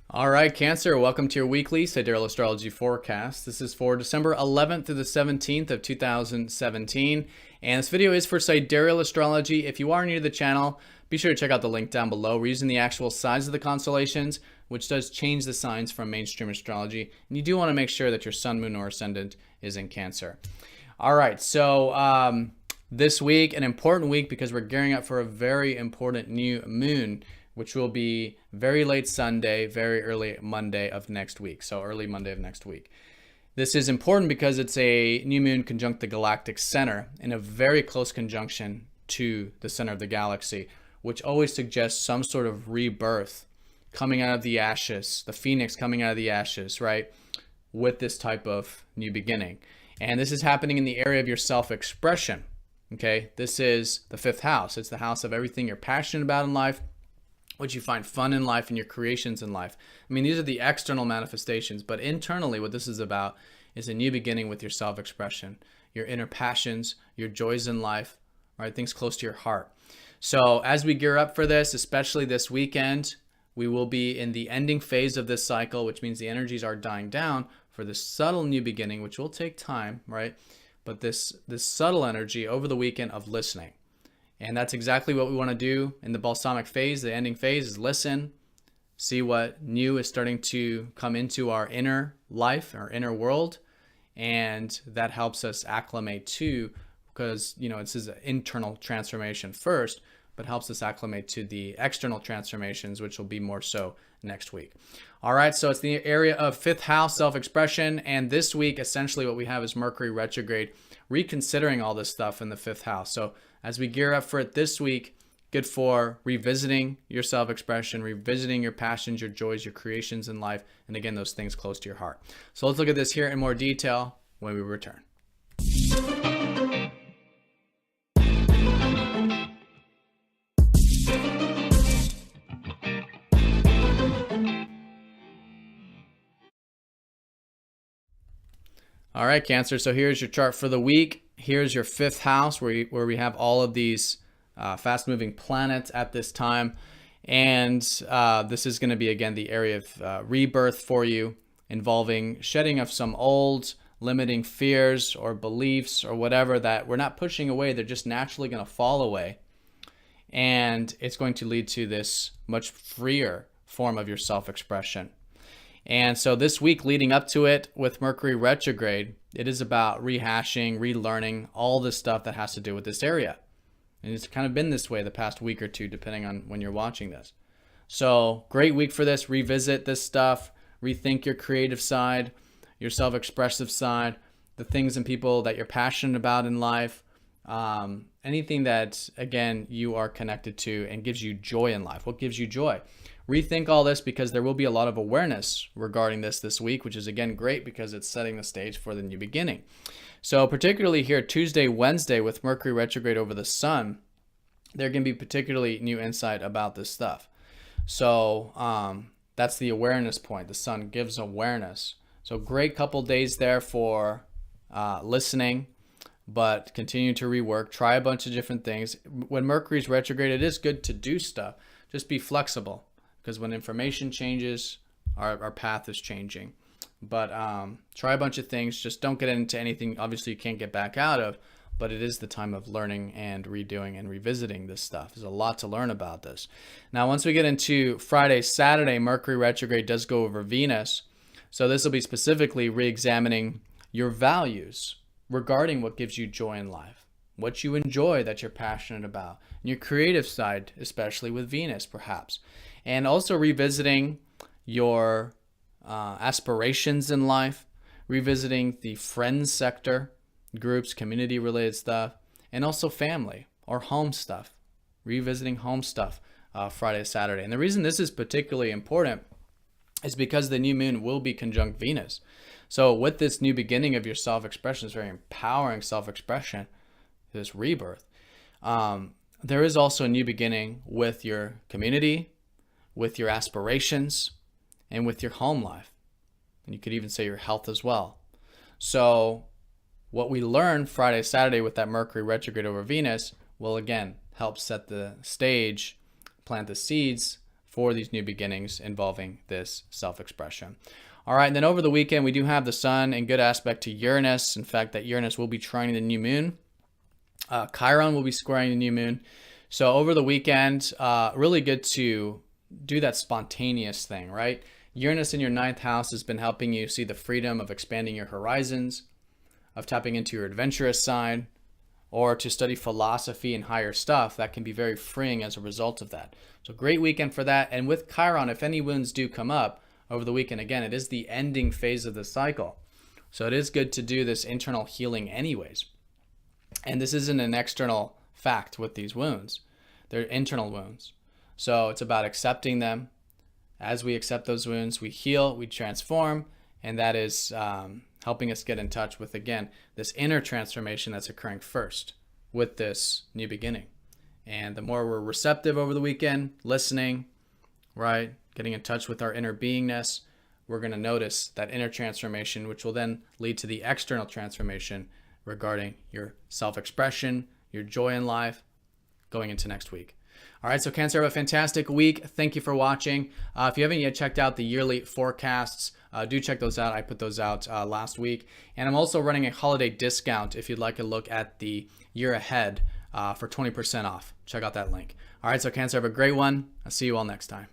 All right, Cancer, welcome to your weekly Sidereal Astrology forecast. This is for December 11th through the 17th of 2017. And this video is for Sidereal Astrology. If you are new to the channel, be sure to check out the link down below. We're using the actual size of the constellations, which does change the signs from mainstream astrology. And you do want to make sure that your sun, moon, or ascendant is in Cancer. All right, so this week, an important week because we're gearing up for a very important new moon, which will be very late Sunday, very early Monday of next week. So early Monday of next week. This is important because it's a new moon conjunct the Galactic Center in a very close conjunction to the center of the galaxy, which always suggests some sort of rebirth coming out of the ashes, the phoenix coming out of the ashes, right? With this type of new beginning. And this is happening in the area of your self-expression, okay? This is the fifth house. It's the house of everything you're passionate about in life, what you find fun in life, and your creations in life. I mean, these are the external manifestations, but internally what this is about is a new beginning with your self-expression, your inner passions, your joys in life, right? Things close to your heart. So as we gear up for this, especially this weekend, we will be in the ending phase of this cycle, which means the energies are dying down for this subtle new beginning, which will take time, right? But this subtle energy over the weekend of listening. And that's exactly what we want to do in the balsamic phase. The ending phase is listen, see what new is starting to come into our inner life, our inner world. And that helps us acclimate to, because, you know, this is an internal transformation first, but helps us acclimate to the external transformations, which will be more so next week. All right, so it's the area of fifth house, self-expression. And this week, essentially what we have is Mercury retrograde, reconsidering all this stuff in the fifth house. So as we gear up for it this week, good for revisiting your self-expression, revisiting your passions, your joys, your creations in life, and again, those things close to your heart. So let's look at this here in more detail when we return. All right, Cancer, so here's your chart for the week. Here's your fifth house where we have all of these fast-moving planets at this time. And this is going to be, again, the area of rebirth for you, involving shedding of some old limiting fears or beliefs or whatever that we're not pushing away. They're just naturally going to fall away. And it's going to lead to this much freer form of your self-expression. And so this week leading up to it with Mercury retrograde, it is about rehashing, relearning all this stuff that has to do with this area. And it's kind of been this way the past week or two, depending on when you're watching this. So great week for this. Revisit this stuff, rethink your creative side, your self-expressive side, the things and people that you're passionate about in life, anything that, again, you are connected to and gives you joy in life. What gives you joy? Rethink all this because there will be a lot of awareness regarding this week, which is, again, great because it's setting the stage for the new beginning. So particularly here, Tuesday, Wednesday, with Mercury retrograde over the sun, there can be particularly new insight about this stuff. So that's the awareness point. The sun gives awareness. So great couple days there for listening, but continue to rework. Try a bunch of different things. When Mercury's retrograde, it is good to do stuff. Just be flexible. Because when information changes, our path is changing. But try a bunch of things. Just don't get into anything obviously you can't get back out of. But it is the time of learning and redoing and revisiting this stuff. There's a lot to learn about this. Now, once we get into Friday, Saturday, Mercury retrograde does go over Venus. So this will be specifically re-examining your values regarding what gives you joy in life, what you enjoy that you're passionate about, and your creative side, especially with Venus, perhaps. And also revisiting your aspirations in life, revisiting the friends sector, groups, community-related stuff, and also family or home stuff, revisiting home stuff Friday, Saturday. And the reason this is particularly important is because the new moon will be conjunct Venus. So with this new beginning of your self-expression, this very empowering self-expression, this rebirth, there is also a new beginning with your community, with your aspirations, and with your home life. And you could even say your health as well. So what we learn Friday, Saturday with that Mercury retrograde over Venus will again help set the stage, plant the seeds for these new beginnings involving this self-expression. All right, and then over the weekend, we do have the sun in good aspect to Uranus. In fact, that Uranus will be trining the new moon. Chiron will be squaring the new moon. So over the weekend, really good to do that spontaneous thing, right? Uranus in your 9th house has been helping you see the freedom of expanding your horizons, of tapping into your adventurous side, or to study philosophy and higher stuff. That can be very freeing as a result of that. So great weekend for that. And with Chiron, if any wounds do come up over the weekend, again, it is the ending phase of the cycle. So it is good to do this internal healing anyways. And this isn't an external fact with these wounds. They're internal wounds. So it's about accepting them. As we accept those wounds, we heal, we transform, and that is helping us get in touch with, again, this inner transformation that's occurring first with this new beginning. And the more we're receptive over the weekend, listening, right, getting in touch with our inner beingness, we're going to notice that inner transformation, which will then lead to the external transformation regarding your self-expression, your joy in life, going into next week. All right, so Cancer, have a fantastic week. Thank you for watching. If you haven't yet checked out the yearly forecasts, do check those out. I put those out last week. And I'm also running a holiday discount if you'd like a look at the year ahead for 20% off. Check out that link. All right, so Cancer, have a great one. I'll see you all next time.